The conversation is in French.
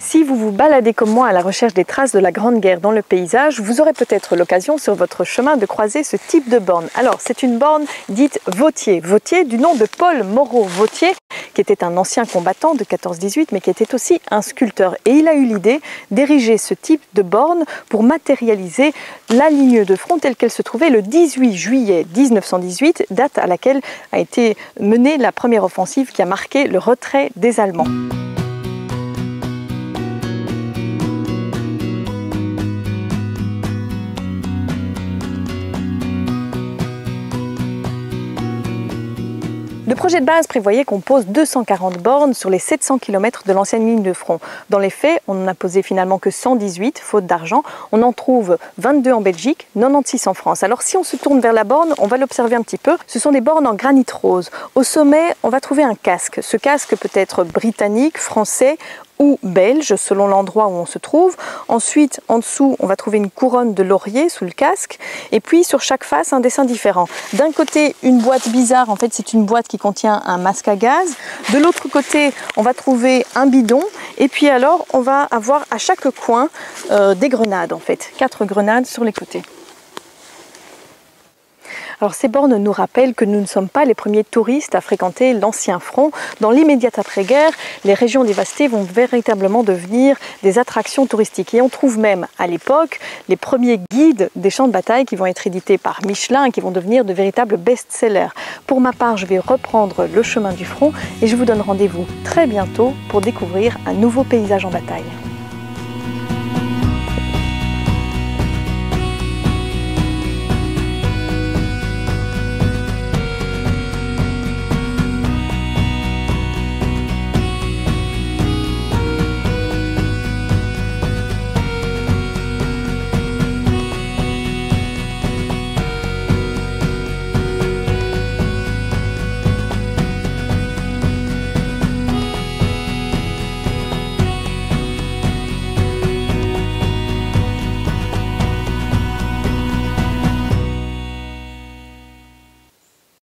Si vous vous baladez comme moi à la recherche des traces de la Grande Guerre dans le paysage, vous aurez peut-être l'occasion sur votre chemin de croiser ce type de borne. Alors, c'est une borne dite Vautier. Vautier du nom de Paul Moreau-Vautier, qui était un ancien combattant de 14-18, mais qui était aussi un sculpteur. Et il a eu l'idée d'ériger ce type de borne pour matérialiser la ligne de front telle qu'elle se trouvait le 18 juillet 1918, date à laquelle a été menée la première offensive qui a marqué le retrait des Allemands. Le projet de base prévoyait qu'on pose 240 bornes sur les 700 km de l'ancienne ligne de front. Dans les faits, on n'en a posé finalement que 118, faute d'argent. On en trouve 22 en Belgique, 96 en France. Alors si on se tourne vers la borne, on va l'observer un petit peu. Ce sont des bornes en granit rose. Au sommet, on va trouver un casque. Ce casque peut être britannique, français ou belge, selon l'endroit où on se trouve. Ensuite, en dessous, on va trouver une couronne de laurier sous le casque. Et puis, sur chaque face, un dessin différent. D'un côté, une boîte bizarre. En fait, c'est une boîte qui contient un masque à gaz. De l'autre côté, on va trouver un bidon. Et puis alors, on va avoir à chaque coin des grenades, en fait. 4 grenades sur les côtés. Alors ces bornes nous rappellent que nous ne sommes pas les premiers touristes à fréquenter l'ancien front. Dans l'immédiate après-guerre, les régions dévastées vont véritablement devenir des attractions touristiques. Et on trouve même à l'époque les premiers guides des champs de bataille qui vont être édités par Michelin et qui vont devenir de véritables best-sellers. Pour ma part, je vais reprendre le chemin du front et je vous donne rendez-vous très bientôt pour découvrir un nouveau paysage en bataille.